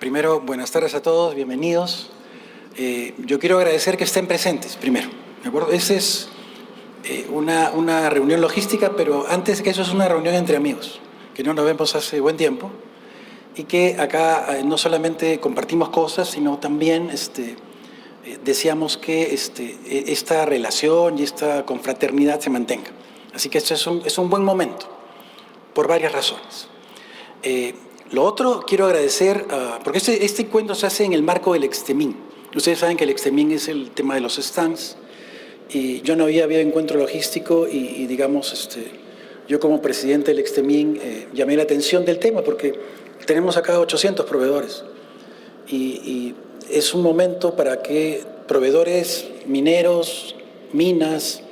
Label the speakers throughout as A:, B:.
A: Primero, buenas tardes a todos, bienvenidos. Yo quiero agradecer que estén presentes, primero, ¿de acuerdo? Esa es una reunión logística, pero antes que eso es una reunión entre amigos, que no nos vemos hace buen tiempo, y que acá no solamente compartimos cosas, sino también deseamos que esta relación y esta confraternidad se mantenga. Así que esto es un buen momento, por varias razones. Lo otro, quiero agradecer, porque este encuentro se hace en el marco del Extemín. Ustedes saben que el Extemín es el tema de los stands, y yo no había encuentro logístico y digamos, yo como presidente del Extemín llamé la atención del tema porque tenemos acá 800 proveedores y es un momento para que proveedores mineros, minas,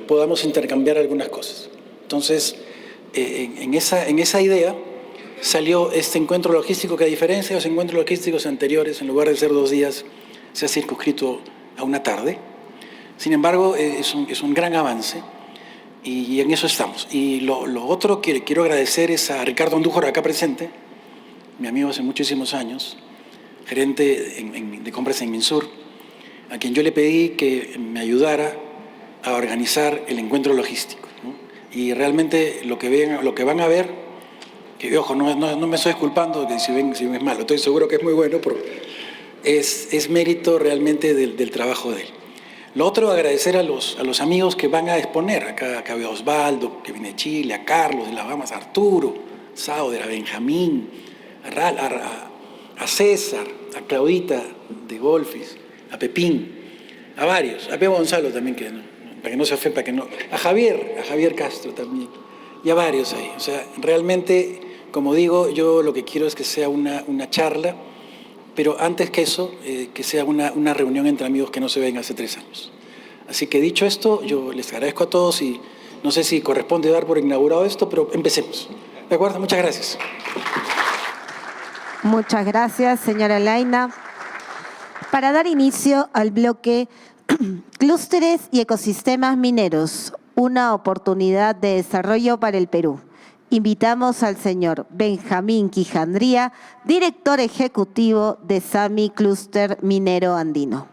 A: podamos intercambiar algunas cosas. Entonces, en esa idea salió este encuentro logístico que, a diferencia de los encuentros logísticos anteriores, en lugar de ser 2 días, se ha circunscrito a una tarde. Sin embargo, es un gran avance y en eso estamos. Y lo otro que quiero agradecer es a Ricardo Andújar, acá presente, mi amigo hace muchísimos años, gerente de compras en Minsur, a quien yo le pedí que me ayudara a organizar el encuentro logístico, ¿no? Y realmente lo que van a ver, que ojo, no me estoy disculpando que si ven es malo, estoy seguro que es muy bueno, pero es mérito realmente del trabajo de él. Lo otro, agradecer a los amigos que van a exponer. Acá veo a Osvaldo, que viene de Chile, a Carlos de las Bahamas, a Arturo, Sauder, a Benjamín, a César, a Claudita de Golfis, a Pepín, a varios, a Pep Gonzalo también, para que no se ofenda, a Javier Castro también, y a varios ahí. O sea, realmente, como digo, yo lo que quiero es que sea una charla, pero antes que eso, que sea una reunión entre amigos que no se ven hace 3 años. Así que dicho esto, yo les agradezco a todos y no sé si corresponde dar por inaugurado esto, pero empecemos. ¿De acuerdo? Muchas gracias.
B: Muchas gracias, señora Laina. Para dar inicio al bloque Clústeres y ecosistemas mineros, una oportunidad de desarrollo para el Perú. Invitamos al señor Benjamín Quijandría, director ejecutivo de SAMI Clúster Minero Andino.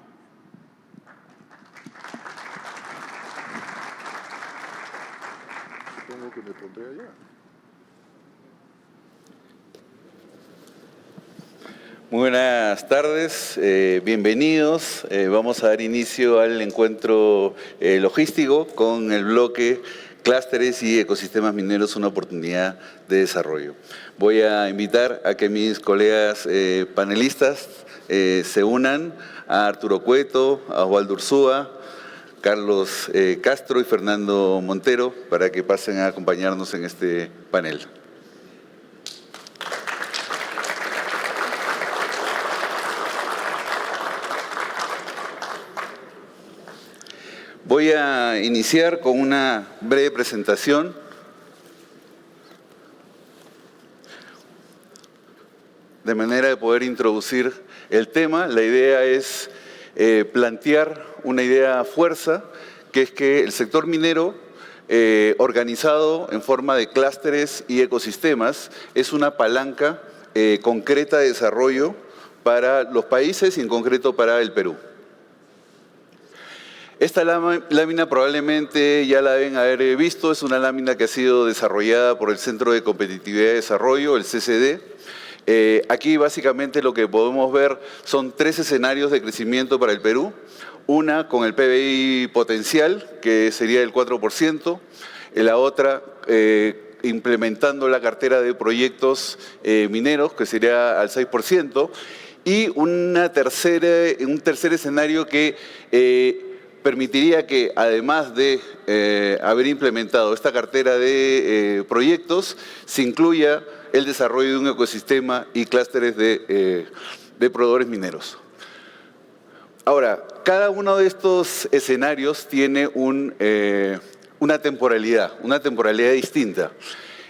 C: Muy buenas tardes, bienvenidos. Vamos a dar inicio al encuentro logístico con el bloque Clústeres y ecosistemas mineros, una oportunidad de desarrollo. Voy a invitar a que mis colegas panelistas se unan, a Arturo Cueto, a Osvaldo Urzúa, Carlos Castro y Fernando Montero, para que pasen a acompañarnos en este panel. Voy a iniciar con una breve presentación. De manera de poder introducir el tema, la idea es plantear una idea fuerza, que es que el sector minero, organizado en forma de clústeres y ecosistemas, es una palanca concreta de desarrollo para los países y en concreto para el Perú. Esta lámina probablemente ya la deben haber visto, es una lámina que ha sido desarrollada por el Centro de Competitividad y Desarrollo, el CCD. Aquí básicamente lo que podemos ver son 3 escenarios de crecimiento para el Perú. Una con el PBI potencial, que sería el 4%. La otra implementando la cartera de proyectos mineros, que sería al 6%. Y un tercer escenario que permitiría que, además de haber implementado esta cartera de proyectos, se incluya el desarrollo de un ecosistema y clústeres de proveedores mineros. Ahora, cada uno de estos escenarios tiene una temporalidad distinta.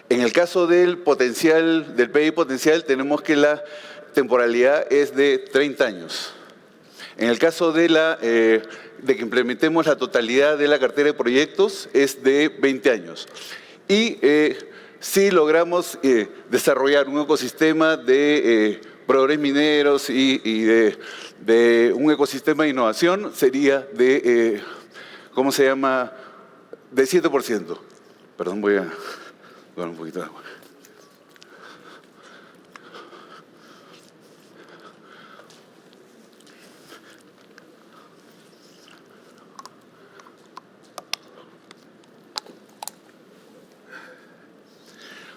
C: En el caso del PBI potencial, tenemos que la temporalidad es de 30 años. En el caso de que implementemos la totalidad de la cartera de proyectos, es de 20 años. Y si logramos desarrollar un ecosistema de proveedores mineros y de un ecosistema de innovación sería de, ¿cómo se llama?, de 7%. Perdón, voy a tomar un poquito de agua.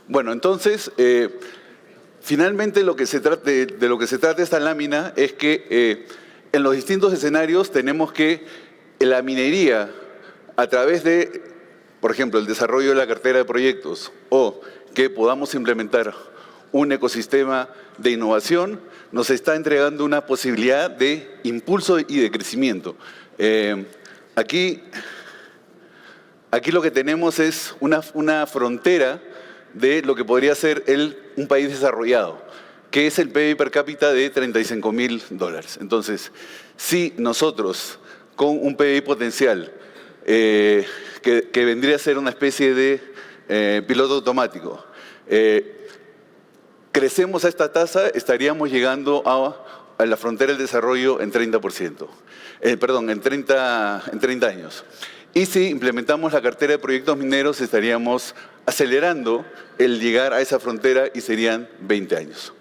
C: Bueno, entonces, finalmente de lo que se trata esta lámina es que en los distintos escenarios tenemos que la minería, a través de, por ejemplo, el desarrollo de la cartera de proyectos o que podamos implementar un ecosistema de innovación, nos está entregando una posibilidad de impulso y de crecimiento. Aquí lo que tenemos es una frontera de lo que podría ser un país desarrollado, que es el PIB per cápita de $35.000. Entonces, si nosotros, con un PIB potencial, que vendría a ser una especie de piloto automático, crecemos a esta tasa, estaríamos llegando a la frontera del desarrollo en 30%. En 30 años. Y si implementamos la cartera de proyectos mineros, estaríamos acelerando el llegar a esa frontera y serían 20 años.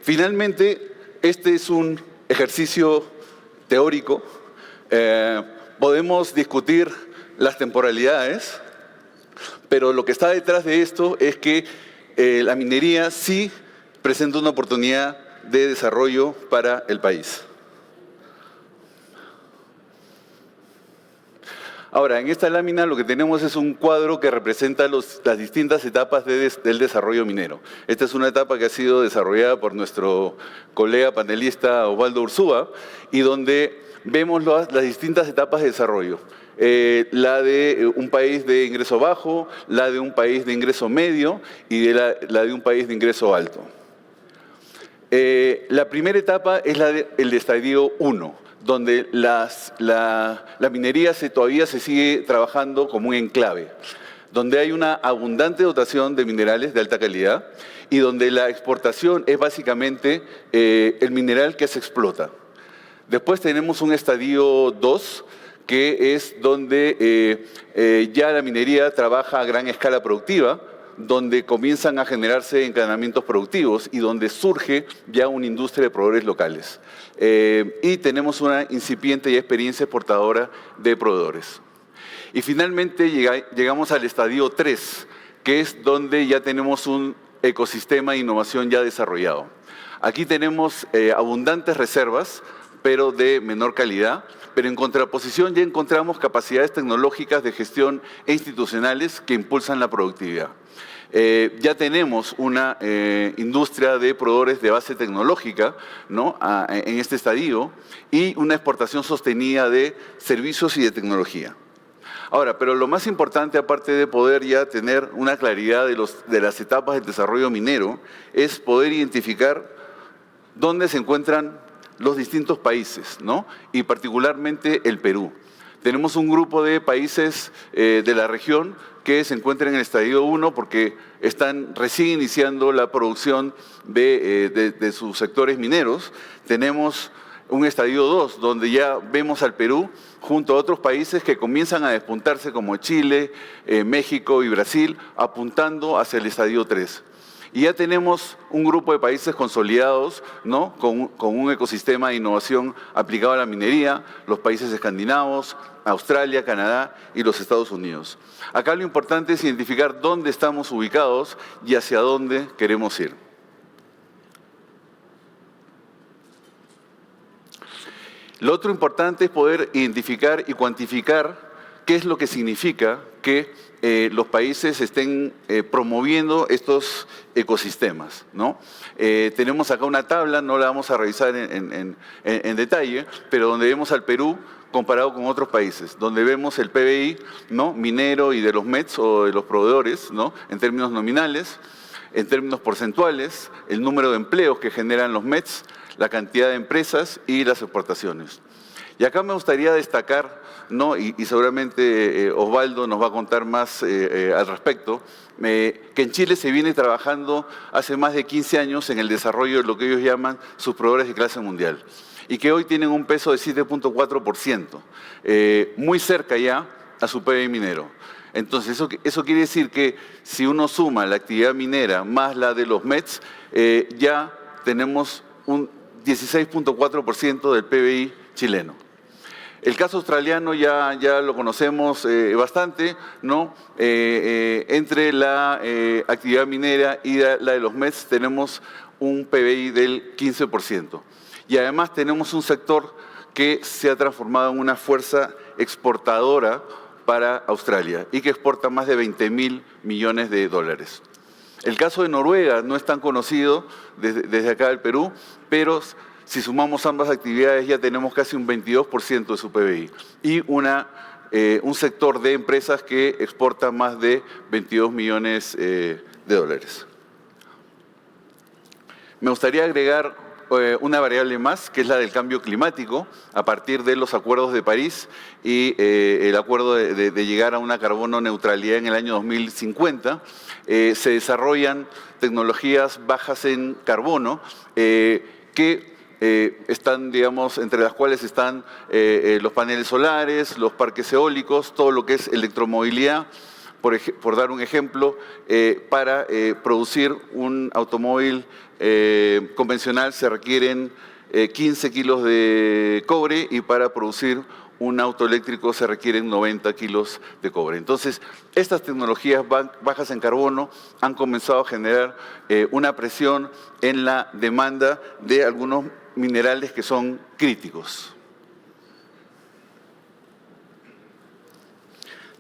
C: Finalmente, este es un ejercicio teórico. Podemos discutir las temporalidades, pero lo que está detrás de esto es que la minería sí presenta una oportunidad de desarrollo para el país. Ahora, en esta lámina lo que tenemos es un cuadro que representa las distintas etapas del desarrollo minero. Esta es una etapa que ha sido desarrollada por nuestro colega panelista Osvaldo Urzúa y donde vemos las distintas etapas de desarrollo. La de un país de ingreso bajo, la de un país de ingreso medio y la de un país de ingreso alto. La primera etapa es el estadio 1. Donde la minería todavía se sigue trabajando como un enclave, donde hay una abundante dotación de minerales de alta calidad y donde la exportación es básicamente el mineral que se explota. Después tenemos un estadio 2, que es donde ya la minería trabaja a gran escala productiva, donde comienzan a generarse encadenamientos productivos y donde surge ya una industria de proveedores locales. Y tenemos una incipiente ya experiencia exportadora de proveedores. Y finalmente llegamos al estadio 3, que es donde ya tenemos un ecosistema de innovación ya desarrollado. Aquí tenemos abundantes reservas, pero de menor calidad, pero en contraposición ya encontramos capacidades tecnológicas de gestión e institucionales que impulsan la productividad. Ya tenemos una industria de proveedores de base tecnológica, ¿no?, en este estadio y una exportación sostenida de servicios y de tecnología. Ahora, pero lo más importante, aparte de poder ya tener una claridad de las etapas del desarrollo minero, es poder identificar dónde se encuentran los distintos países, ¿no?, y particularmente el Perú. Tenemos un grupo de países de la región que se encuentran en el estadio 1 porque están recién iniciando la producción de sus sectores mineros. Tenemos un estadio 2 donde ya vemos al Perú junto a otros países que comienzan a despuntarse como Chile, México y Brasil, apuntando hacia el estadio 3. Y ya tenemos un grupo de países consolidados, ¿no?, con un ecosistema de innovación aplicado a la minería, los países escandinavos, Australia, Canadá y los Estados Unidos. Acá lo importante es identificar dónde estamos ubicados y hacia dónde queremos ir. Lo otro importante es poder identificar y cuantificar qué es lo que significa que los países estén promoviendo estos ecosistemas, ¿no? Tenemos acá una tabla, no la vamos a revisar en detalle, pero donde vemos al Perú comparado con otros países, donde vemos el PBI, ¿no?, minero y de los METs o de los proveedores, ¿no?, en términos nominales, en términos porcentuales, el número de empleos que generan los METs, la cantidad de empresas y las exportaciones. Y acá me gustaría destacar, ¿no? y seguramente Osvaldo nos va a contar más al respecto, que en Chile se viene trabajando hace más de 15 años en el desarrollo de lo que ellos llaman sus proveedores de clase mundial, y que hoy tienen un peso de 7.4%, muy cerca ya a su PBI minero. Entonces, eso quiere decir que si uno suma la actividad minera más la de los METs, ya tenemos un 16.4% del PBI chileno. El caso australiano ya lo conocemos bastante, ¿no? Entre la actividad minera y la de los METs tenemos un PBI del 15%. Y además tenemos un sector que se ha transformado en una fuerza exportadora para Australia y que exporta más de 20.000 millones de dólares. El caso de Noruega no es tan conocido desde acá del Perú, pero si sumamos ambas actividades ya tenemos casi un 22% de su PBI y un sector de empresas que exporta más de 22 millones de dólares. Me gustaría agregar una variable más, que es la del cambio climático, a partir de los acuerdos de París y el acuerdo de llegar a una carbono neutralidad en el año 2050. Se desarrollan tecnologías bajas en carbono que están, digamos, entre las cuales están los paneles solares, los parques eólicos, todo lo que es electromovilidad. Por dar un ejemplo, para producir un automóvil convencional se requieren 15 kilos de cobre y para producir un auto eléctrico se requieren 90 kilos de cobre. Entonces, estas tecnologías bajas en carbono han comenzado a generar una presión en la demanda de algunos minerales que son críticos.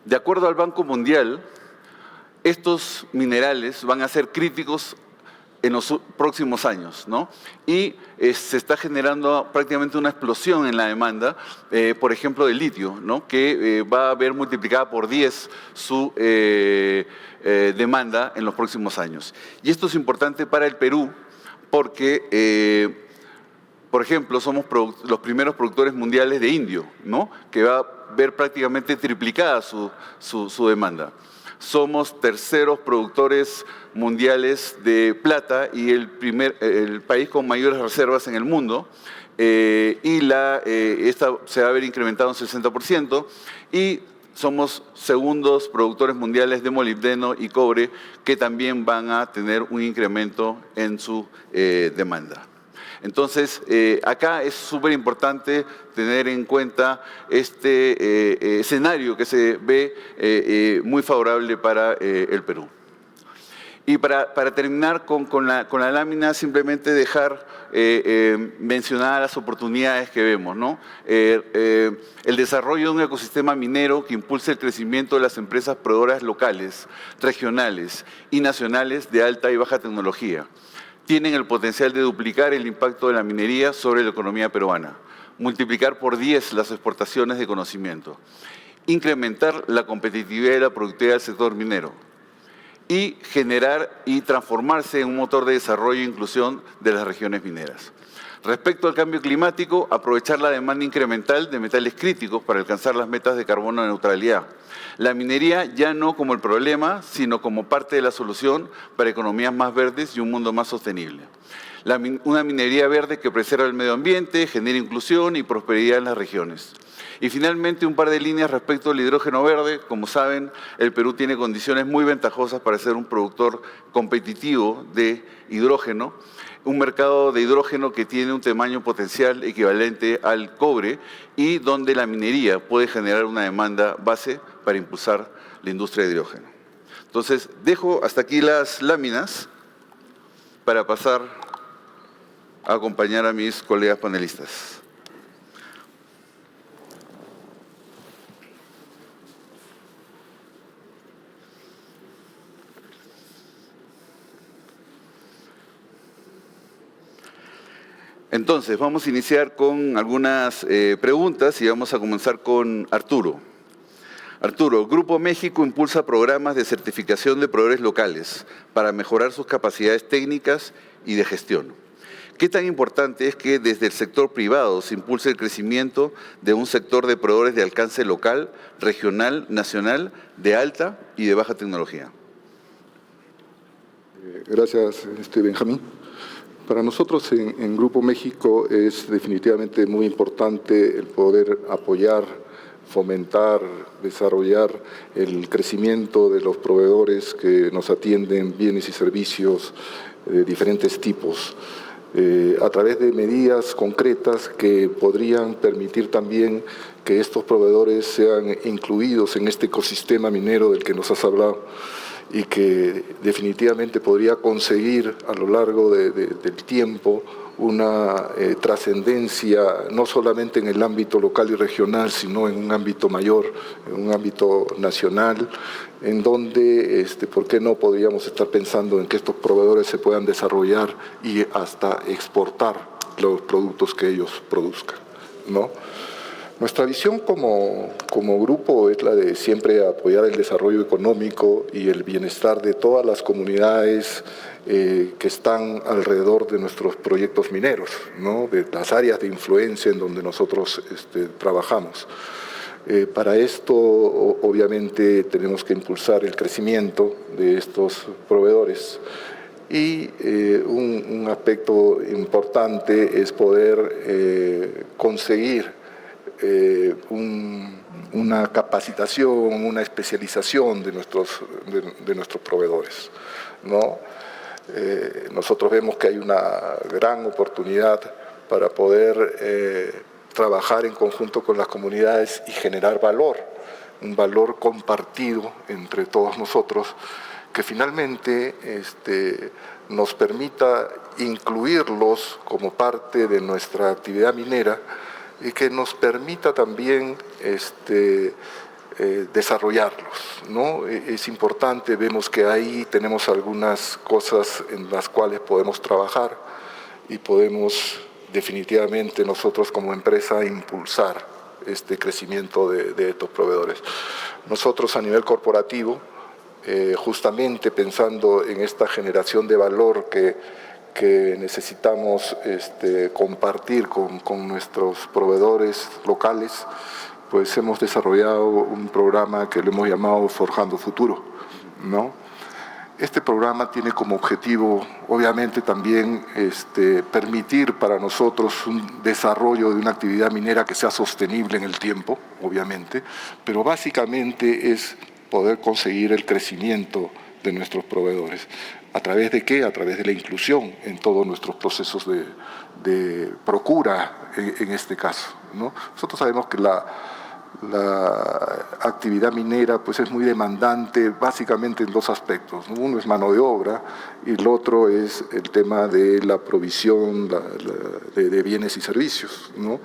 C: De acuerdo al Banco Mundial, estos minerales van a ser críticos en los próximos años, ¿no? Y se está generando prácticamente una explosión en la demanda, por ejemplo, del litio, ¿no? Que va a ver multiplicada por 10 su demanda en los próximos años. Y esto es importante para el Perú porque por ejemplo, somos los primeros productores mundiales de indio, ¿no? Que va a ver prácticamente triplicada su demanda. Somos terceros productores mundiales de plata y el país con mayores reservas en el mundo. Esta se va a ver incrementado un 60%. Y somos segundos productores mundiales de molibdeno y cobre que también van a tener un incremento en su demanda. Entonces, acá es súper importante tener en cuenta este escenario que se ve muy favorable para el Perú. Y para terminar con la lámina, simplemente dejar mencionar las oportunidades que vemos, ¿no? El desarrollo de un ecosistema minero que impulse el crecimiento de las empresas proveedoras locales, regionales y nacionales de alta y baja tecnología. Tienen el potencial de duplicar el impacto de la minería sobre la economía peruana, multiplicar por 10 las exportaciones de conocimiento, incrementar la competitividad y la productividad del sector minero y generar y transformarse en un motor de desarrollo e inclusión de las regiones mineras. Respecto al cambio climático, aprovechar la demanda incremental de metales críticos para alcanzar las metas de carbono neutralidad. La minería ya no como el problema, sino como parte de la solución para economías más verdes y un mundo más sostenible. Una minería verde que preserva el medio ambiente, genera inclusión y prosperidad en las regiones. Y finalmente, un par de líneas respecto al hidrógeno verde. Como saben, el Perú tiene condiciones muy ventajosas para ser un productor competitivo de hidrógeno, un mercado de hidrógeno que tiene un tamaño potencial equivalente al cobre y donde la minería puede generar una demanda base para impulsar la industria de hidrógeno. Entonces, dejo hasta aquí las láminas para pasar a acompañar a mis colegas panelistas. Entonces, vamos a iniciar con algunas preguntas y vamos a comenzar con Arturo. Arturo, Grupo México impulsa programas de certificación de proveedores locales para mejorar sus capacidades técnicas y de gestión. ¿Qué tan importante es que desde el sector privado se impulse el crecimiento de un sector de proveedores de alcance local, regional, nacional, de alta y de baja tecnología?
D: Gracias, Benjamín. Para nosotros en Grupo México es definitivamente muy importante el poder apoyar, fomentar, desarrollar el crecimiento de los proveedores que nos atienden bienes y servicios de diferentes tipos, a través de medidas concretas que podrían permitir también que estos proveedores sean incluidos en este ecosistema minero del que nos has hablado y que definitivamente podría conseguir a lo largo del tiempo una trascendencia no solamente en el ámbito local y regional, sino en un ámbito mayor, en un ámbito nacional, en donde, ¿por qué no podríamos estar pensando en que estos proveedores se puedan desarrollar y hasta exportar los productos que ellos produzcan, ¿no? Nuestra visión como grupo es la de siempre apoyar el desarrollo económico y el bienestar de todas las comunidades que están alrededor de nuestros proyectos mineros, ¿no? De las áreas de influencia en donde nosotros trabajamos. Para esto, obviamente, tenemos que impulsar el crecimiento de estos proveedores y un aspecto importante es poder conseguir una capacitación, una especialización de nuestros proveedores, ¿no? Nosotros vemos que hay una gran oportunidad para poder trabajar en conjunto con las comunidades y generar valor, un valor compartido entre todos nosotros, que finalmente nos permita incluirlos como parte de nuestra actividad minera y que nos permita también desarrollarlos, ¿no? Es importante, vemos que ahí tenemos algunas cosas en las cuales podemos trabajar y podemos definitivamente nosotros como empresa impulsar este crecimiento de estos proveedores. Nosotros a nivel corporativo, justamente pensando en esta generación de valor que necesitamos compartir con nuestros proveedores locales, pues hemos desarrollado un programa que le hemos llamado Forjando Futuro, ¿no? Este programa tiene como objetivo, obviamente, también permitir para nosotros un desarrollo de una actividad minera que sea sostenible en el tiempo, obviamente, pero básicamente es poder conseguir el crecimiento de nuestros proveedores. ¿A través de qué? A través de la inclusión en todos nuestros procesos de procura, en este caso, ¿no? Nosotros sabemos que la actividad minera pues es muy demandante básicamente en dos aspectos, ¿no? Uno es mano de obra y el otro es el tema de la provisión de bienes y servicios, ¿no?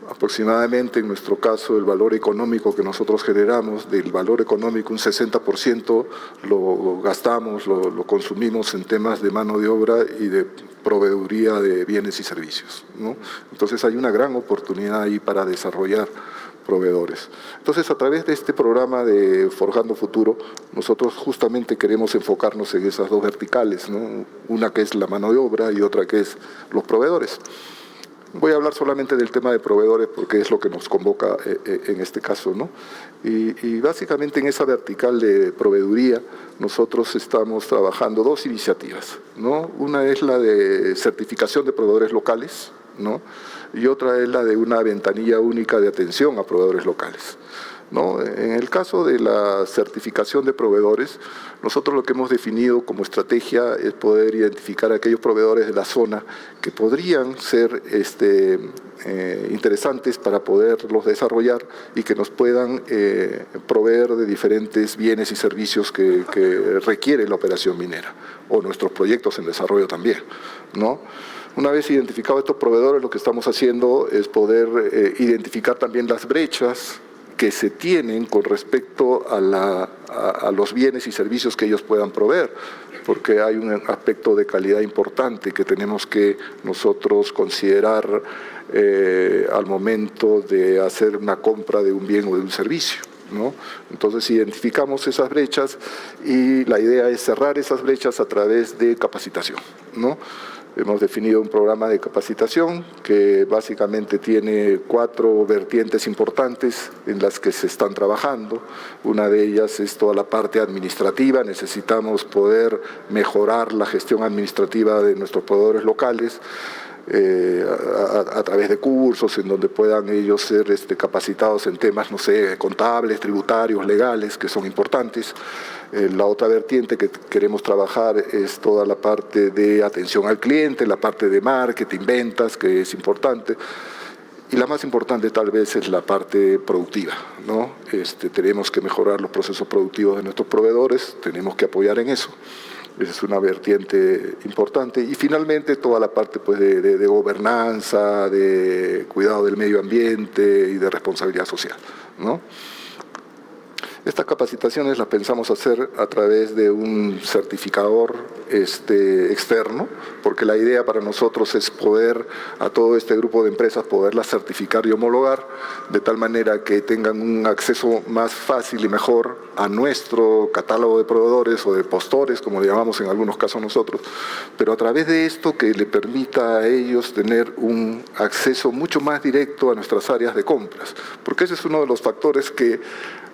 D: Aproximadamente, en nuestro caso, el valor económico que nosotros generamos, del valor económico un 60% lo gastamos, lo consumimos en temas de mano de obra y de proveeduría de bienes y servicios, ¿no? Entonces hay una gran oportunidad ahí para desarrollar proveedores. Entonces, a través de este programa de Forjando Futuro, nosotros justamente queremos enfocarnos en esas dos verticales, ¿no? Una que es la mano de obra y otra que es los proveedores. Voy a hablar solamente del tema de proveedores porque es lo que nos convoca en este caso, ¿no? Y básicamente en esa vertical de proveeduría nosotros estamos trabajando dos iniciativas, ¿no? Una es la de certificación de proveedores locales, ¿no? Y otra es la de una ventanilla única de atención a proveedores locales, ¿no? En el caso de la certificación de proveedores, nosotros lo que hemos definido como estrategia es poder identificar a aquellos proveedores de la zona que podrían ser interesantes para poderlos desarrollar y que nos puedan proveer de diferentes bienes y servicios que requiere la operación minera o nuestros proyectos en desarrollo también, ¿no? Una vez identificados estos proveedores, lo que estamos haciendo es poder identificar también las brechas que se tienen con respecto a los bienes y servicios que ellos puedan proveer, porque hay un aspecto de calidad importante que tenemos que nosotros considerar al momento de hacer una compra de un bien o de un servicio, ¿no? Entonces identificamos esas brechas y la idea es cerrar esas brechas a través de capacitación, ¿no? hemos definido un programa de capacitación que básicamente tiene 4 vertientes importantes en las que se están trabajando. Una de ellas es toda la parte administrativa. Necesitamos poder mejorar la gestión administrativa de nuestros proveedores locales, a través de cursos en donde puedan ellos ser capacitados en temas, no sé, contables, tributarios, legales, que son importantes. La otra vertiente que queremos trabajar es toda la parte de atención al cliente, la parte de marketing, ventas, que es importante. Y la más importante tal vez es la parte productiva, ¿no? Tenemos que mejorar los procesos productivos de nuestros proveedores, tenemos que apoyar en eso. Esa es una vertiente importante. Y finalmente toda la parte pues, de gobernanza, de cuidado del medio ambiente y de responsabilidad social, ¿no? Estas capacitaciones las pensamos hacer a través de un certificador externo, porque la idea para nosotros es poder a todo este grupo de empresas poderlas certificar y homologar, de tal manera que tengan un acceso más fácil y mejor a nuestro catálogo de proveedores o de postores, como le llamamos en algunos casos nosotros, pero a través de esto que le permita a ellos tener un acceso mucho más directo a nuestras áreas de compras, porque ese es uno de los factores que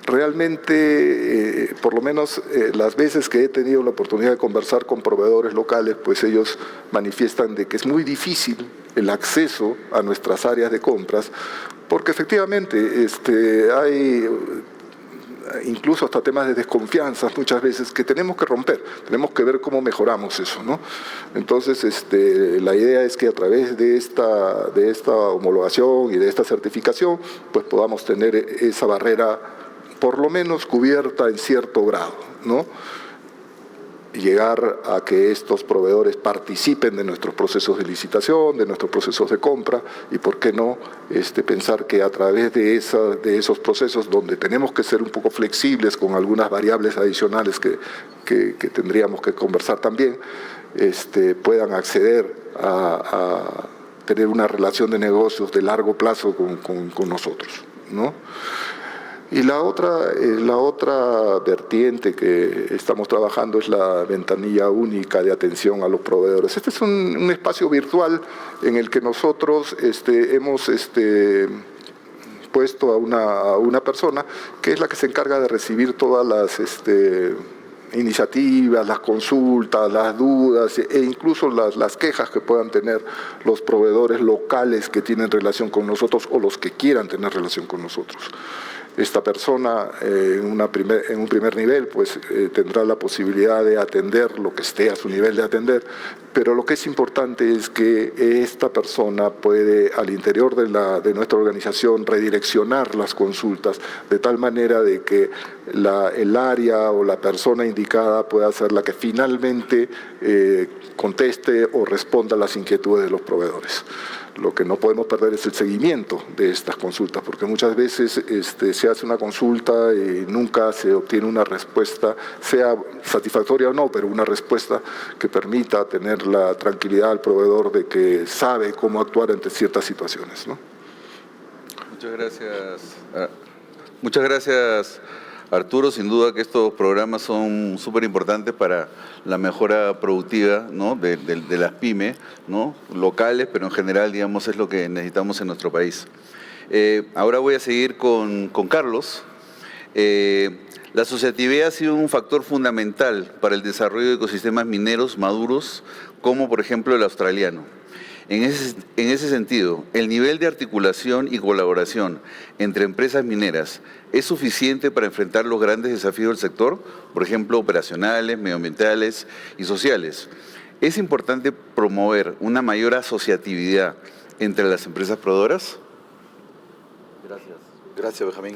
D: realmente, por lo menos las veces que he tenido la oportunidad de conversar con proveedores locales, pues ellos manifiestan de que es muy difícil el acceso a nuestras áreas de compras, porque efectivamente hay incluso hasta temas de desconfianza muchas veces que tenemos que romper, tenemos que ver cómo mejoramos eso, ¿no? Entonces, la idea es que a través de esta homologación y de esta certificación, pues podamos tener esa barrera por lo menos cubierta en cierto grado, ¿no? Llegar a que estos proveedores participen de nuestros procesos de licitación, de nuestros procesos de compra, y por qué no pensar que a través de esos procesos donde tenemos que ser un poco flexibles con algunas variables adicionales que tendríamos que conversar también, puedan acceder a tener una relación de negocios de largo plazo con nosotros, ¿no? Y la otra vertiente que estamos trabajando es la ventanilla única de atención a los proveedores. Este es un espacio virtual en el que nosotros hemos puesto a una persona que es la que se encarga de recibir todas las iniciativas, las consultas, las dudas e incluso las quejas que puedan tener los proveedores locales que tienen relación con nosotros o los que quieran tener relación con nosotros. Esta persona en un primer nivel pues tendrá la posibilidad de atender lo que esté a su nivel de atender, pero lo que es importante es que esta persona puede al interior de nuestra organización redireccionar las consultas de tal manera de que el área o la persona indicada pueda ser la que finalmente conteste o responda a las inquietudes de los proveedores. Lo que no podemos perder es el seguimiento de estas consultas, porque muchas veces se hace una consulta y nunca se obtiene una respuesta, sea satisfactoria o no, pero una respuesta que permita tener la tranquilidad al proveedor de que sabe cómo actuar ante ciertas situaciones, ¿no?
C: Muchas gracias, Arturo. Sin duda que estos programas son súper importantes para la mejora productiva, ¿no? de las pymes, ¿no? Locales, pero en general, digamos, es lo que necesitamos en nuestro país. Ahora voy a seguir con Carlos. La asociatividad ha sido un factor fundamental para el desarrollo de ecosistemas mineros maduros, como por ejemplo el australiano. En ese sentido, ¿el nivel de articulación y colaboración entre empresas mineras es suficiente para enfrentar los grandes desafíos del sector, por ejemplo, operacionales, medioambientales y sociales? ¿Es importante promover una mayor asociatividad entre las empresas proveedoras?
E: Gracias, Benjamín.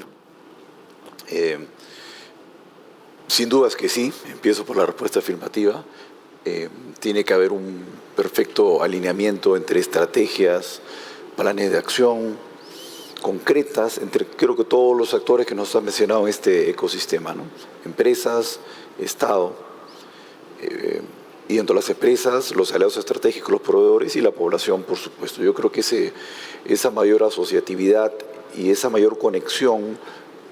E: Sin dudas que sí, empiezo por la respuesta afirmativa. Tiene que haber un perfecto alineamiento entre estrategias, planes de acción concretas, entre creo que todos los actores que nos han mencionado en este ecosistema, ¿no? Empresas, Estado, y dentro de las empresas, los aliados estratégicos, los proveedores y la población, por supuesto. Yo creo que esa mayor asociatividad y esa mayor conexión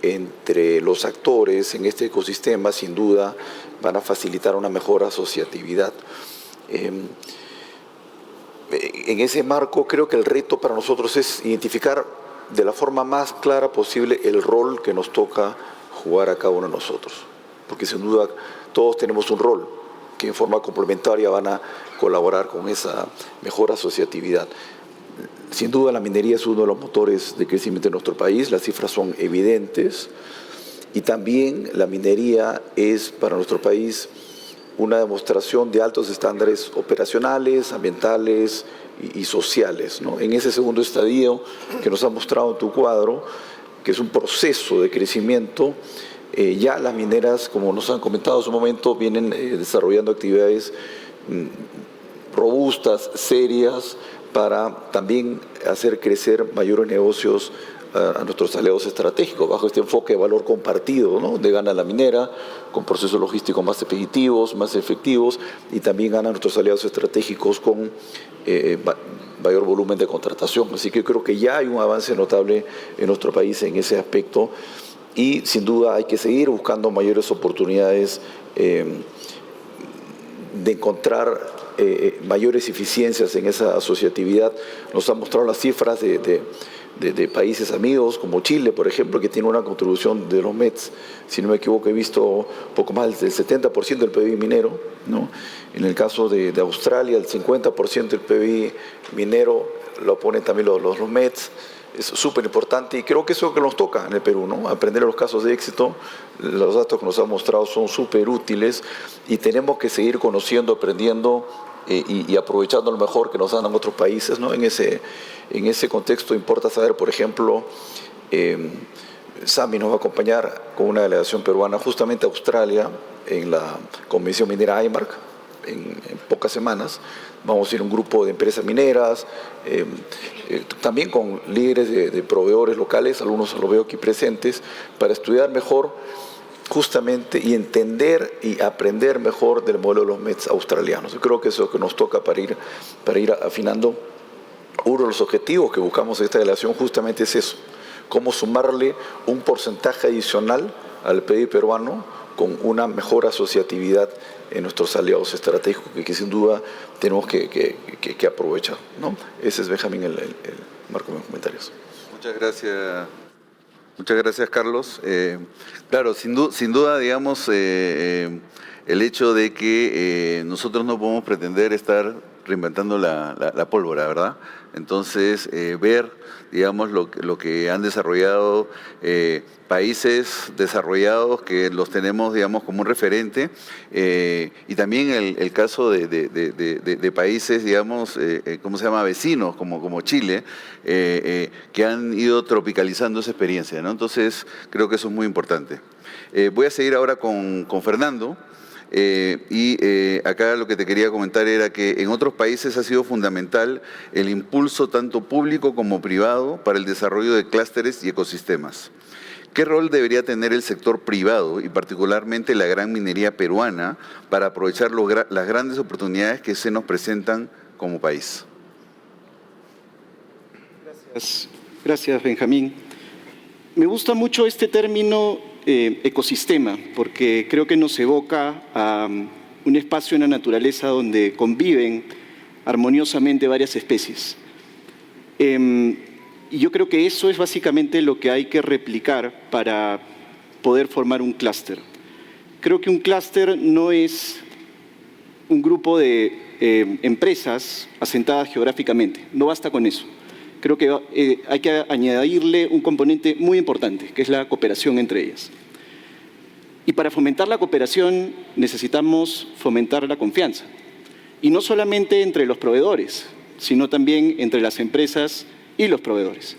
E: entre los actores en este ecosistema, sin duda, van a facilitar una mejor asociatividad. En ese marco creo que el reto para nosotros es identificar de la forma más clara posible el rol que nos toca jugar a cada uno de nosotros. Porque sin duda todos tenemos un rol que en forma complementaria van a colaborar con esa mejor asociatividad. Sin duda la minería es uno de los motores de crecimiento de nuestro país, las cifras son evidentes y también la minería es para nuestro país una demostración de altos estándares operacionales, ambientales y sociales, ¿no? En ese segundo estadio que nos ha mostrado en tu cuadro, que es un proceso de crecimiento, ya las mineras, como nos han comentado en su momento, vienen desarrollando actividades robustas, serias, para también hacer crecer mayores negocios a nuestros aliados estratégicos, bajo este enfoque de valor compartido, ¿no? De gana la minera, con procesos logísticos más expeditivos, más efectivos, y también ganan nuestros aliados estratégicos con mayor volumen de contratación. Así que creo que ya hay un avance notable en nuestro país en ese aspecto, y sin duda hay que seguir buscando mayores oportunidades de encontrar mayores eficiencias en esa asociatividad. Nos han mostrado las cifras de países amigos como Chile, por ejemplo, que tiene una contribución de los METs, si no me equivoco, he visto poco más del 70% del PBI minero, ¿no? En el caso de Australia, el 50% del PBI minero lo ponen también los METs. Es súper importante y creo que eso es lo que nos toca en el Perú, ¿no? Aprender los casos de éxito. Los datos que nos han mostrado son súper útiles y tenemos que seguir conociendo, aprendiendo y aprovechando lo mejor que nos dan en otros países, ¿no? En ese contexto importa saber, por ejemplo, Sami nos va a acompañar con una delegación peruana justamente a Australia en la Convención Minera IMARC en pocas semanas. Vamos a ir a un grupo de empresas mineras, también con líderes de proveedores locales, algunos los veo aquí presentes, para estudiar mejor justamente y entender y aprender mejor del modelo de los METs australianos. Yo creo que eso es lo que nos toca para ir afinando. Uno de los objetivos que buscamos en esta delegación justamente es eso, cómo sumarle un porcentaje adicional al PIB peruano con una mejor asociatividad en nuestros aliados estratégicos que sin duda tenemos que aprovechar, ¿no? Ese es, Benjamín, el marco de mis comentarios.
C: Muchas gracias, Carlos. Claro, sin duda, digamos, el hecho de que nosotros no podemos pretender estar reinventando la pólvora, ¿verdad? Entonces, ver, digamos, lo que han desarrollado países desarrollados que los tenemos, digamos, como un referente, y también el caso de países, digamos, ¿cómo se llama?, vecinos, como Chile, que han ido tropicalizando esa experiencia, ¿no? Entonces, creo que eso es muy importante. Voy a seguir ahora con Fernando. Acá lo que te quería comentar era que en otros países ha sido fundamental el impulso tanto público como privado para el desarrollo de clústeres y ecosistemas. ¿Qué rol debería tener el sector privado y particularmente la gran minería peruana para aprovechar las grandes oportunidades que se nos presentan como país?
F: Gracias, Benjamín. Me gusta mucho este término ecosistema, porque creo que nos evoca a un espacio en la naturaleza donde conviven armoniosamente varias especies. Y yo creo que eso es básicamente lo que hay que replicar para poder formar un clúster. Creo que un clúster no es un grupo de empresas asentadas geográficamente, no basta con eso. Creo que hay que añadirle un componente muy importante, que es la cooperación entre ellas. Y para fomentar la cooperación necesitamos fomentar la confianza. Y no solamente entre los proveedores, sino también entre las empresas y los proveedores.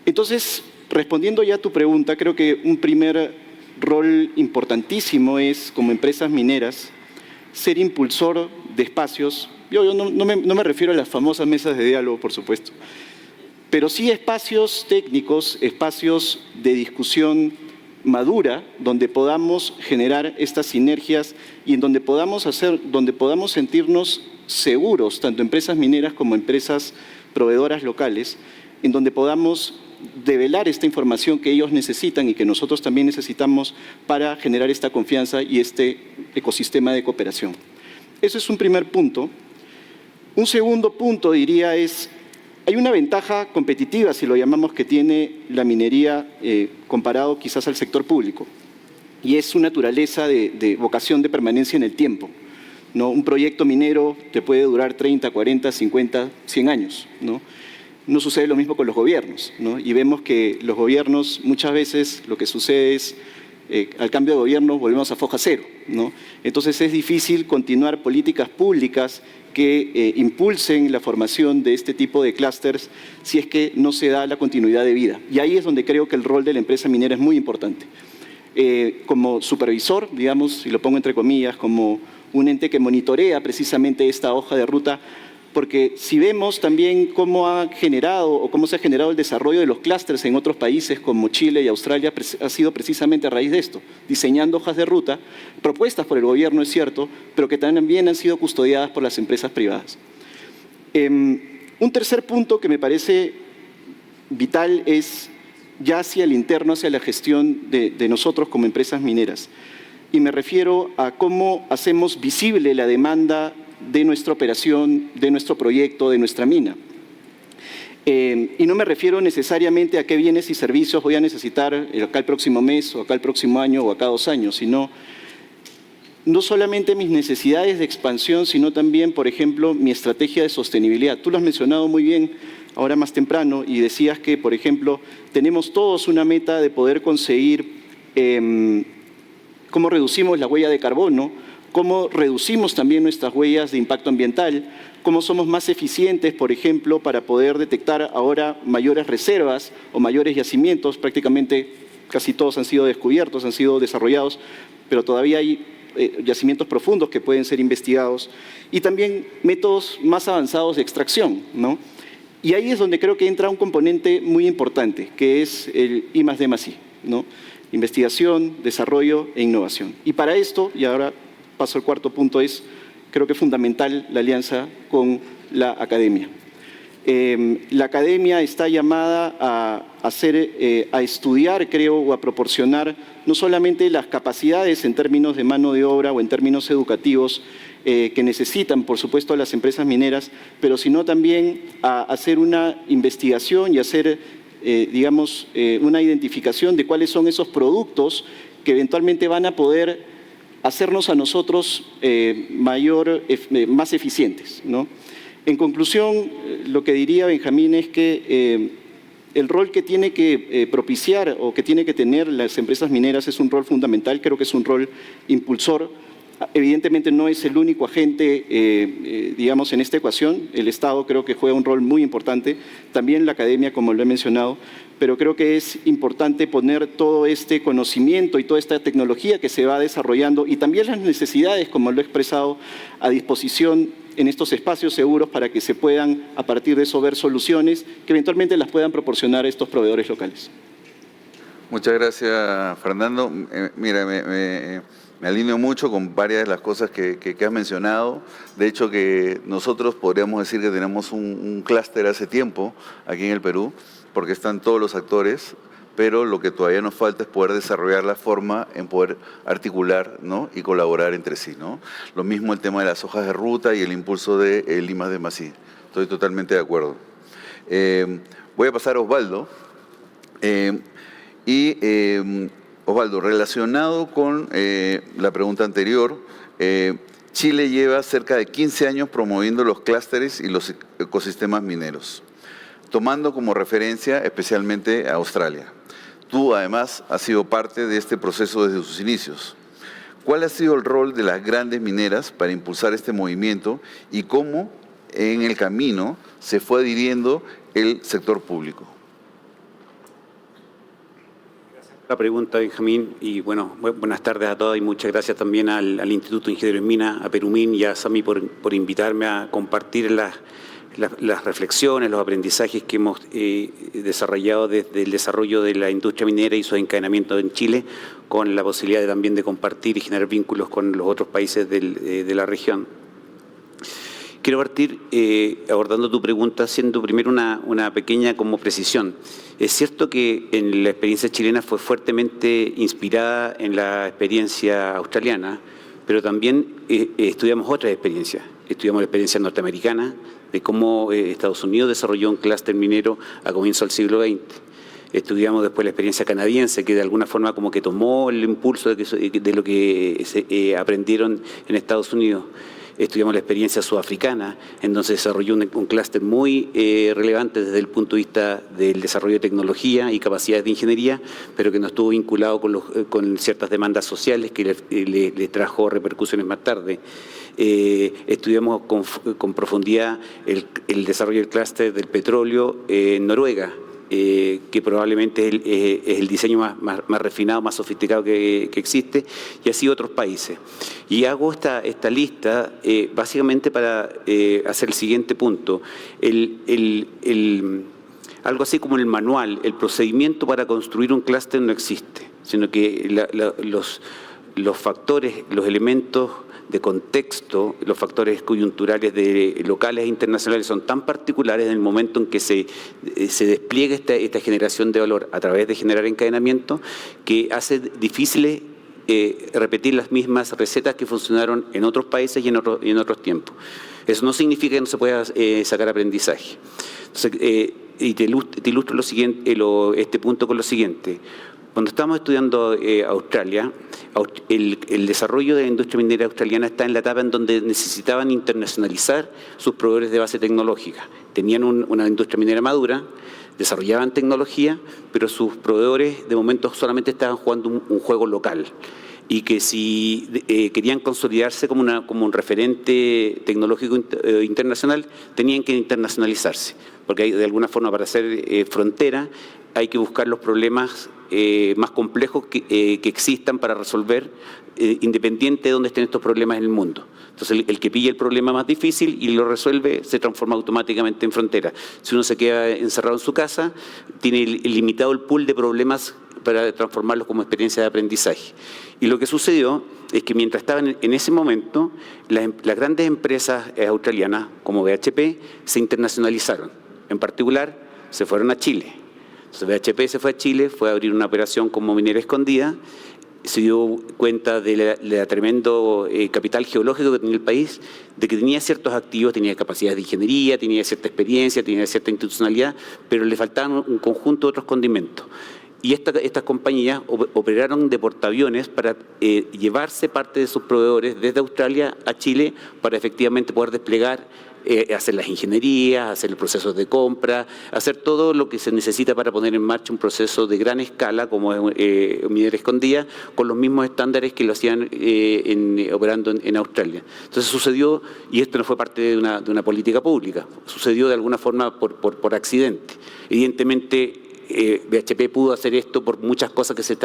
F: Entonces, respondiendo ya a tu pregunta, creo que un primer rol importantísimo es, como empresas mineras, ser impulsor de espacios. Yo no me refiero a las famosas mesas de diálogo, por supuesto, pero sí espacios técnicos, espacios de discusión madura, donde podamos generar estas sinergias y en donde podamos sentirnos seguros, tanto empresas mineras como empresas proveedoras locales, en donde podamos develar esta información que ellos necesitan y que nosotros también necesitamos para generar esta confianza y este ecosistema de cooperación. Eso es un primer punto. Un segundo punto, diría, es, hay una ventaja competitiva, si lo llamamos, que tiene la minería comparado quizás al sector público, y es su naturaleza de vocación de permanencia en el tiempo, ¿no? Un proyecto minero te puede durar 30, 40, 50, 100 años, ¿no? No sucede lo mismo con los gobiernos, ¿no? Y vemos que los gobiernos muchas veces lo que sucede es, al cambio de gobierno volvemos a foja cero, ¿no? Entonces es difícil continuar políticas públicas que impulsen la formación de este tipo de clústeres si es que no se da la continuidad de vida. Y ahí es donde creo que el rol de la empresa minera es muy importante. Como supervisor, digamos, y lo pongo entre comillas, como un ente que monitorea precisamente esta hoja de ruta, porque si vemos también cómo ha generado o cómo se ha generado el desarrollo de los clústeres en otros países como Chile y Australia, ha sido precisamente a raíz de esto, diseñando hojas de ruta, propuestas por el gobierno, es cierto, pero que también han sido custodiadas por las empresas privadas. Un tercer punto que me parece vital es ya hacia el interno, hacia la gestión de nosotros como empresas mineras. Y me refiero a cómo hacemos visible la demanda de nuestra operación, de nuestro proyecto, de nuestra mina. Y no me refiero necesariamente a qué bienes y servicios voy a necesitar acá el próximo mes, o acá el próximo año, o acá 2 años, sino no solamente mis necesidades de expansión, sino también, por ejemplo, mi estrategia de sostenibilidad. Tú lo has mencionado muy bien ahora más temprano y decías que, por ejemplo, tenemos todos una meta de poder conseguir cómo reducimos la huella de carbono, cómo reducimos también nuestras huellas de impacto ambiental, cómo somos más eficientes, por ejemplo, para poder detectar ahora mayores reservas o mayores yacimientos. Prácticamente casi todos han sido descubiertos, han sido desarrollados, pero todavía hay yacimientos profundos que pueden ser investigados, y también métodos más avanzados de extracción, ¿no? Y ahí es donde creo que entra un componente muy importante, que es el I+D+I, ¿no? Investigación, desarrollo e innovación. Y para esto, y ahora paso al cuarto punto, es creo que fundamental la alianza con la academia. La academia está llamada a estudiar, creo, o a proporcionar no solamente las capacidades en términos de mano de obra o en términos educativos que necesitan, por supuesto, las empresas mineras, pero sino también a hacer una investigación y hacer digamos, una identificación de cuáles son esos productos que eventualmente van a poder hacernos a nosotros más eficientes, ¿no? En conclusión, lo que diría Benjamín es que el rol que tiene que propiciar o que tiene que tener las empresas mineras es un rol fundamental, creo que es un rol impulsor. Evidentemente no es el único agente, digamos, en esta ecuación. El Estado creo que juega un rol muy importante, también la academia, como lo he mencionado, pero creo que es importante poner todo este conocimiento y toda esta tecnología que se va desarrollando y también las necesidades, como lo he expresado, a disposición en estos espacios seguros para que se puedan, a partir de eso, ver soluciones que eventualmente las puedan proporcionar estos proveedores locales.
C: Muchas gracias, Fernando. Mira, me alineo mucho con varias de las cosas que has mencionado. De hecho, que nosotros podríamos decir que tenemos un clúster hace tiempo aquí en el Perú, porque están todos los actores, pero lo que todavía nos falta es poder desarrollar la forma en poder articular, ¿no? Y colaborar entre sí, ¿no? Lo mismo el tema de las hojas de ruta y el impulso del I+D+I. Estoy totalmente de acuerdo. Voy a pasar a Osvaldo. Osvaldo, relacionado con la pregunta anterior, Chile lleva cerca de 15 años promoviendo los clústeres y los ecosistemas mineros, tomando como referencia especialmente a Australia. Tú, además, has sido parte de este proceso desde sus inicios. ¿Cuál ha sido el rol de las grandes mineras para impulsar este movimiento y cómo en el camino se fue adhiriendo el sector público?
G: La pregunta, Benjamín, y bueno, buenas tardes a todos y muchas gracias también al Instituto Ingeniero en Minas, a Perumin y a SAMI por invitarme a compartir las reflexiones, los aprendizajes que hemos desarrollado desde el desarrollo de la industria minera y su encadenamiento en Chile, con la posibilidad también de compartir y generar vínculos con los otros países de la región. Quiero partir abordando tu pregunta haciendo primero una pequeña como precisión. Es cierto que en la experiencia chilena fue fuertemente inspirada en la experiencia australiana, pero también estudiamos otras experiencias. estudiamos la experiencia norteamericana de cómo Estados Unidos desarrolló un clúster minero a comienzos del siglo XX. Estudiamos después la experiencia canadiense, que de alguna forma como que tomó el impulso de lo que aprendieron en Estados Unidos. Estudiamos la experiencia sudafricana, en donde se desarrolló un clúster muy relevante desde el punto de vista del desarrollo de tecnología y capacidades de ingeniería, pero que no estuvo vinculado con ciertas demandas sociales que le trajo repercusiones más tarde. Estudiamos con profundidad el desarrollo del clúster del petróleo en Noruega, que probablemente es el diseño más refinado, más sofisticado que existe, y así otros países. Y hago esta lista básicamente para hacer el siguiente punto. Algo así como el manual, el procedimiento para construir un clúster no existe, sino que los factores, los elementos de contexto, los factores coyunturales locales e internacionales son tan particulares en el momento en que se despliega esta generación de valor a través de generar encadenamiento, que hace difícil repetir las mismas recetas que funcionaron en otros países y en otros tiempos. Eso no significa que no se pueda sacar aprendizaje. Entonces, y te ilustro este punto con lo siguiente. Cuando estábamos estudiando Australia, el desarrollo de la industria minera australiana está en la etapa en donde necesitaban internacionalizar sus proveedores de base tecnológica. Tenían una industria minera madura, desarrollaban tecnología, pero sus proveedores de momento solamente estaban jugando un juego local. Y que si querían consolidarse como un referente tecnológico internacional, tenían que internacionalizarse, porque de alguna forma para hacer frontera hay que buscar los problemas más complejos que existan para resolver, independiente de dónde estén estos problemas en el mundo. Entonces, el que pilla el problema más difícil y lo resuelve se transforma automáticamente en frontera. Si uno se queda encerrado en su casa, tiene limitado el pool de problemas para transformarlos como experiencia de aprendizaje. Y lo que sucedió es que mientras estaban en ese momento, las grandes empresas australianas, como BHP, se internacionalizaron. En particular, se fueron a Chile. Entonces, BHP se fue a Chile, fue a abrir una operación como minera escondida, se dio cuenta de la tremendo capital geológico que tenía el país, de que tenía ciertos activos, tenía capacidades de ingeniería, tenía cierta experiencia, tenía cierta institucionalidad, pero le faltaban un conjunto de otros condimentos. Y estas compañías operaron de portaaviones para llevarse parte de sus proveedores desde Australia a Chile para efectivamente poder desplegar, hacer las ingenierías, hacer el proceso de compra, hacer todo lo que se necesita para poner en marcha un proceso de gran escala como es minera escondida, con los mismos estándares que lo hacían operando en Australia. Entonces sucedió, y esto no fue parte de una política pública, sucedió de alguna forma por accidente. Evidentemente, BHP pudo hacer esto por muchas cosas que se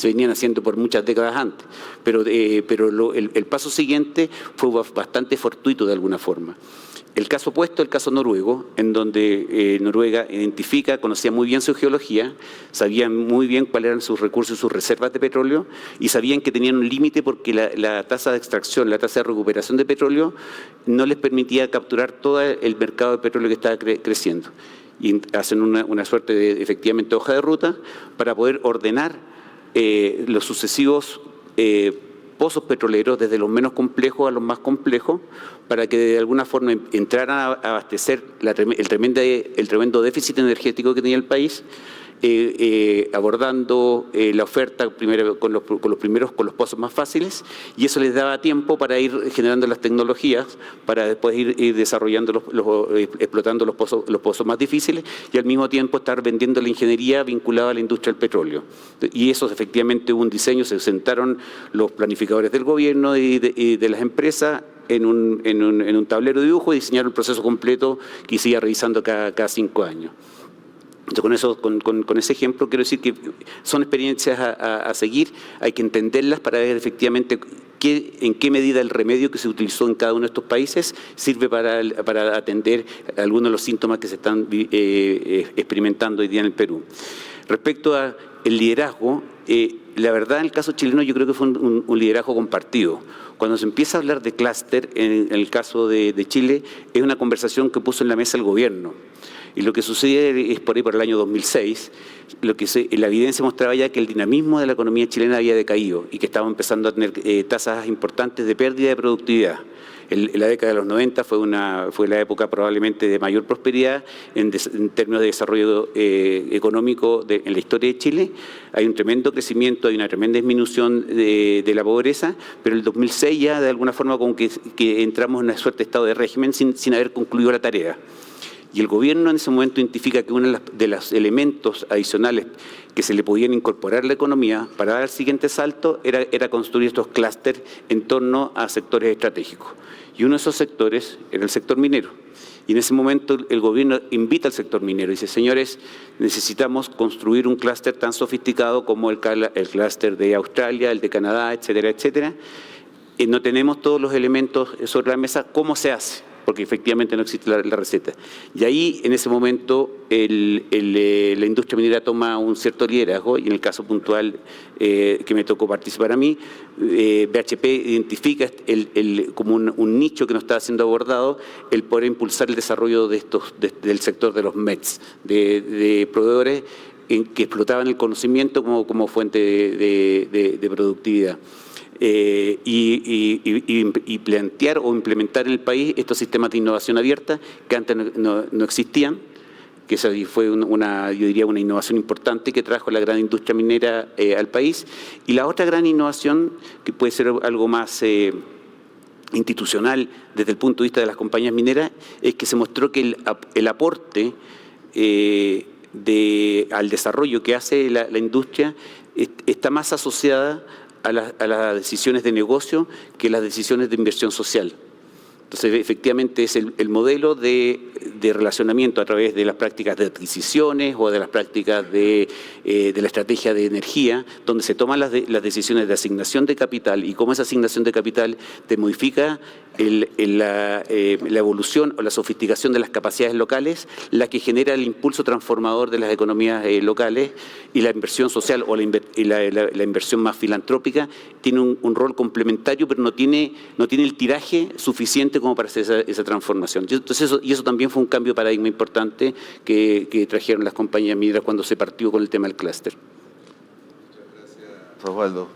G: venían haciendo por muchas décadas antes, pero el paso siguiente fue bastante fortuito de alguna forma. El caso opuesto, el caso noruego, en donde Noruega conocía muy bien su geología, sabían muy bien cuáles eran sus recursos y sus reservas de petróleo, y sabían que tenían un límite porque la tasa de extracción, la tasa de recuperación de petróleo no les permitía capturar todo el mercado de petróleo que estaba creciendo. Y hacen una suerte de, efectivamente, hoja de ruta para poder ordenar los sucesivos pozos petroleros desde los menos complejos a los más complejos, para que de alguna forma entraran a abastecer el tremendo déficit energético que tenía el país, abordando la oferta primero con los pozos más fáciles, y eso les daba tiempo para ir generando las tecnologías, para después ir desarrollando explotando los pozos más difíciles, y al mismo tiempo estar vendiendo la ingeniería vinculada a la industria del petróleo. Y eso efectivamente hubo un diseño, se sentaron los planificadores del gobierno y de las empresas en un tablero de dibujo y diseñaron el proceso completo que se iba revisando cada 5 años. Entonces, con ese ejemplo quiero decir que son experiencias a seguir, hay que entenderlas para ver efectivamente en qué medida el remedio que se utilizó en cada uno de estos países sirve para atender algunos de los síntomas que se están experimentando hoy día en el Perú. Respecto al liderazgo, la verdad en el caso chileno yo creo que fue un liderazgo compartido. Cuando se empieza a hablar de clúster, en el caso de Chile, es una conversación que puso en la mesa el gobierno. Y lo que sucede es por el año 2006, la evidencia mostraba ya que el dinamismo de la economía chilena había decaído y que estaba empezando a tener tasas importantes de pérdida de productividad. La década de los 90 fue la época probablemente de mayor prosperidad en términos de desarrollo económico en la historia de Chile. Hay un tremendo crecimiento, hay una tremenda disminución de la pobreza, pero en el 2006 ya de alguna forma como que entramos en una suerte de estado de régimen sin haber concluido la tarea. Y el gobierno en ese momento identifica que uno de los elementos adicionales que se le podían incorporar a la economía para dar el siguiente salto era construir estos clústeres en torno a sectores estratégicos. Y uno de esos sectores era el sector minero. Y en ese momento el gobierno invita al sector minero y dice, señores, necesitamos construir un clúster tan sofisticado como el clúster de Australia, el de Canadá, etcétera, etcétera. No tenemos todos los elementos sobre la mesa. ¿Cómo se hace? Porque efectivamente no existe la receta. Y ahí, en ese momento, la industria minera toma un cierto liderazgo, y en el caso puntual que me tocó participar a mí, BHP identifica como un nicho que no está siendo abordado, el poder impulsar el desarrollo del sector de los METs, de proveedores que explotaban el conocimiento como fuente de productividad. Y plantear o implementar en el país estos sistemas de innovación abierta que antes no existían, que esa fue yo diría una innovación importante que trajo la gran industria minera al país. Y la otra gran innovación, que puede ser algo más institucional desde el punto de vista de las compañías mineras, es que se mostró que el aporte al desarrollo que hace la industria está más asociada a las decisiones de negocio que las decisiones de inversión social. Entonces, efectivamente, es el modelo de relacionamiento a través de las prácticas de adquisiciones o de las prácticas de la estrategia de energía, donde se toman las decisiones de asignación de capital y cómo esa asignación de capital te modifica la evolución o la sofisticación de las capacidades locales, la que genera el impulso transformador de las economías locales, y la inversión social o la inversión más filantrópica tiene un rol complementario, pero no tiene el tiraje suficiente como para hacer esa transformación. Entonces, eso también fue un cambio de paradigma importante que trajeron las compañías mineras cuando se partió con el tema del clúster.
C: Muchas gracias, Osvaldo.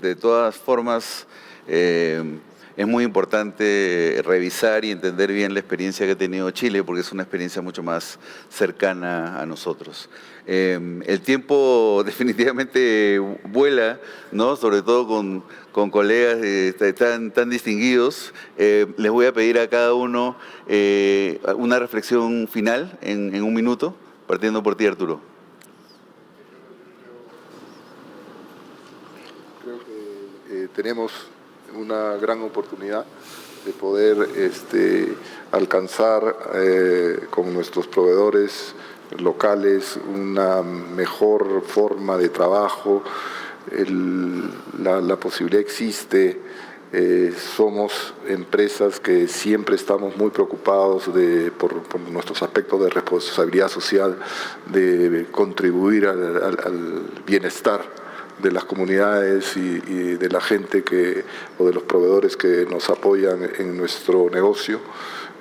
C: De todas formas, es muy importante revisar y entender bien la experiencia que ha tenido Chile, porque es una experiencia mucho más cercana a nosotros. El tiempo definitivamente vuela, ¿no? Sobre todo con colegas tan distinguidos. Les voy a pedir a cada uno una reflexión final en un minuto, partiendo por ti, Arturo.
D: Creo que tenemos una gran oportunidad de poder alcanzar con nuestros proveedores locales una mejor forma de trabajo. La posibilidad existe. Somos empresas que siempre estamos muy preocupados por nuestros aspectos de responsabilidad social, de contribuir al bienestar de las comunidades y de la gente o de los proveedores que nos apoyan en nuestro negocio.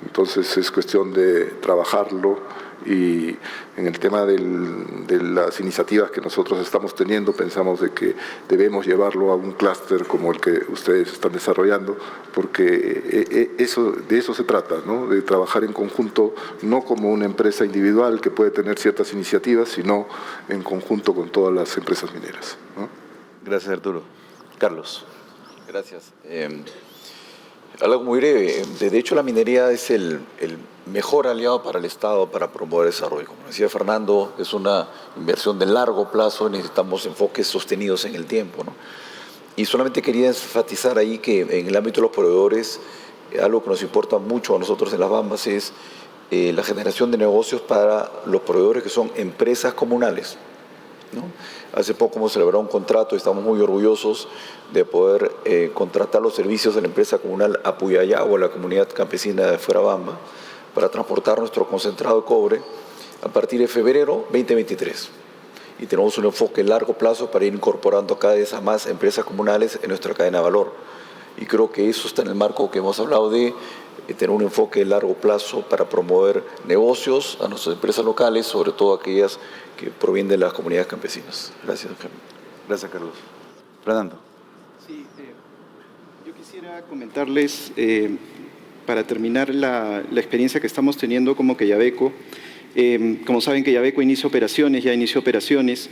D: Entonces es cuestión de trabajarlo, y en el tema de las iniciativas que nosotros estamos teniendo, pensamos de que debemos llevarlo a un clúster como el que ustedes están desarrollando, porque de eso se trata, ¿no? De trabajar en conjunto, no como una empresa individual que puede tener ciertas iniciativas, sino en conjunto con todas las empresas mineras, ¿no?
C: Gracias, Arturo. Carlos.
E: Gracias. Algo muy breve. De hecho, la minería es el mejor aliado para el Estado para promover el desarrollo. Como decía Fernando, es una inversión de largo plazo, necesitamos enfoques sostenidos en el tiempo, ¿no? Y solamente quería enfatizar ahí que en el ámbito de los proveedores, algo que nos importa mucho a nosotros en Las Bambas es la generación de negocios para los proveedores que son empresas comunales, ¿no? Hace poco hemos celebrado un contrato y estamos muy orgullosos de poder contratar los servicios de la empresa comunal Apuyayagua, la comunidad campesina de Fuerabamba, para transportar nuestro concentrado de cobre a partir de febrero 2023. Y tenemos un enfoque a largo plazo para ir incorporando cada vez a más empresas comunales en nuestra cadena de valor. Y creo que eso está en el marco que hemos hablado de tener un enfoque a largo plazo para promover negocios a nuestras empresas locales, sobre todo aquellas que provienen de las comunidades campesinas. Gracias, Carlos.
C: Gracias, Carlos. Fernando.
F: Sí, Yo quisiera comentarles, para terminar, la experiencia que estamos teniendo como Quellaveco. Como saben, Quellaveco ya inició operaciones,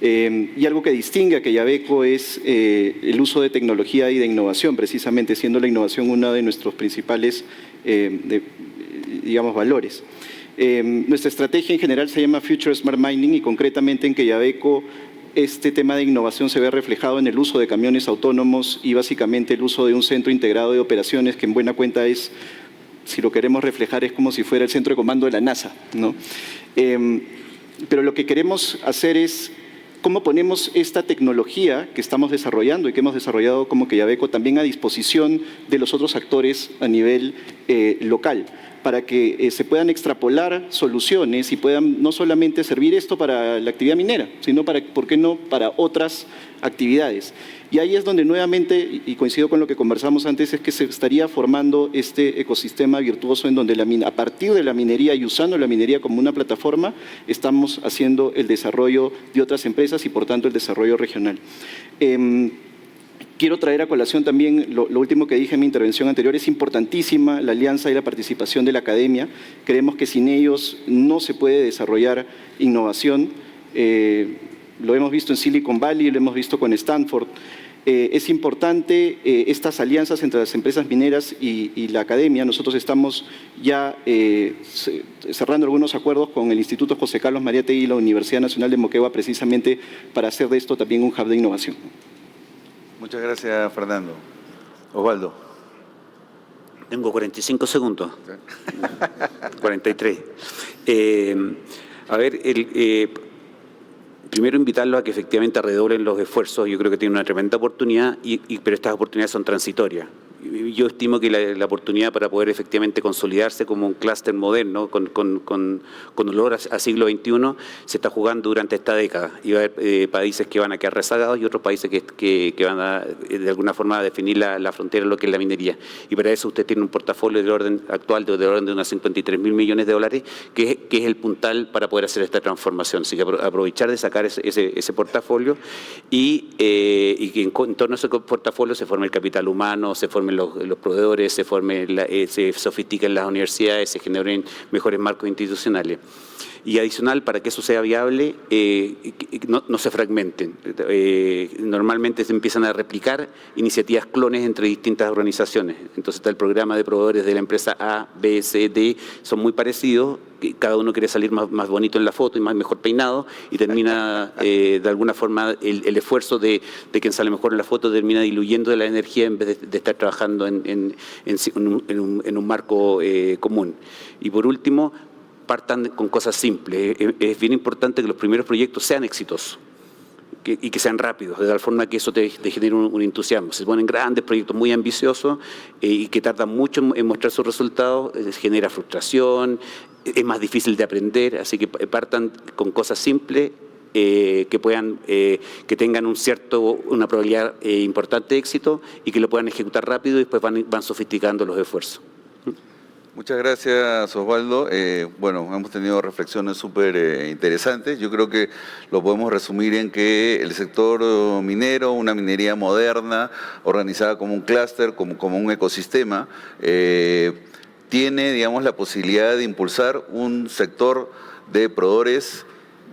F: y algo que distingue a Quellaveco es el uso de tecnología y de innovación, precisamente siendo la innovación uno de nuestros principales, valores. Nuestra estrategia en general se llama Future Smart Mining y concretamente en Quellaveco este tema de innovación se ve reflejado en el uso de camiones autónomos y básicamente el uso de un centro integrado de operaciones que en buena cuenta es, si lo queremos reflejar, es como si fuera el centro de comando de la NASA, ¿no? Pero lo que queremos hacer es cómo ponemos esta tecnología que estamos desarrollando y que hemos desarrollado como Quellaveco también a disposición de los otros actores a nivel local, para que se puedan extrapolar soluciones y puedan no solamente servir esto para la actividad minera, sino para, ¿por qué no?, para otras actividades. Y ahí es donde nuevamente, y coincido con lo que conversamos antes, es que se estaría formando este ecosistema virtuoso en donde a partir de la minería y usando la minería como una plataforma, estamos haciendo el desarrollo de otras empresas y por tanto el desarrollo regional. Quiero traer a colación también lo último que dije en mi intervención anterior. Es importantísima la alianza y la participación de la academia. Creemos que sin ellos no se puede desarrollar innovación. Lo hemos visto en Silicon Valley, lo hemos visto con Stanford. Es importante estas alianzas entre las empresas mineras y la academia. Nosotros estamos ya cerrando algunos acuerdos con el Instituto José Carlos Mariátegui y la Universidad Nacional de Moquegua precisamente para hacer de esto también un hub de innovación.
C: Muchas gracias, Fernando. Osvaldo.
G: Tengo 45 segundos. 43. Primero invitarlos a que efectivamente redoblen los esfuerzos. Yo creo que tienen una tremenda oportunidad, pero estas oportunidades son transitorias. Yo estimo que la oportunidad para poder efectivamente consolidarse como un clúster moderno con olor a siglo XXI se está jugando durante esta década. Y va a haber países que van a quedar rezagados y otros países que van a, de alguna forma, definir la frontera de lo que es la minería. Y para eso usted tiene un portafolio del orden actual de orden de unos 53.000 millones de dólares, que es el puntal para poder hacer esta transformación. Así que aprovechar de sacar ese portafolio y que en torno a ese portafolio se forme el capital humano, se formen los proveedores, se sofistiquen las universidades, se generen mejores marcos institucionales. Y adicional, para que eso sea viable, no se fragmenten. Normalmente se empiezan a replicar iniciativas clones entre distintas organizaciones. Entonces está el programa de proveedores de la empresa A, B, C, D, son muy parecidos. Cada uno quiere salir más bonito en la foto y mejor peinado y termina, de alguna forma, el esfuerzo de quien sale mejor en la foto termina diluyendo de la energía en vez de estar trabajando en un marco común. Y por último, partan con cosas simples. Es bien importante que los primeros proyectos sean exitosos y que sean rápidos, de tal forma que eso te genere un entusiasmo. Se ponen grandes proyectos muy ambiciosos y que tardan mucho en mostrar sus resultados, genera frustración, es más difícil de aprender, así que partan con cosas simples que tengan una probabilidad importante de éxito y que lo puedan ejecutar rápido y después van sofisticando los esfuerzos.
C: Muchas gracias, Osvaldo. Hemos tenido reflexiones súper interesantes. Yo creo que lo podemos resumir en que el sector minero, una minería moderna, organizada como un clúster, como un ecosistema, tiene, digamos, la posibilidad de impulsar un sector de proveedores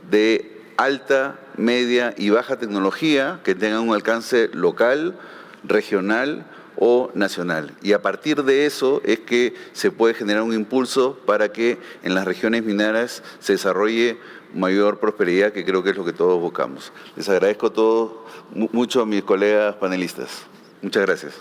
C: de alta, media y baja tecnología que tengan un alcance local, regional o nacional. Y a partir de eso es que se puede generar un impulso para que en las regiones mineras se desarrolle mayor prosperidad, que creo que es lo que todos buscamos. Les agradezco a todos mucho a mis colegas panelistas. Muchas gracias.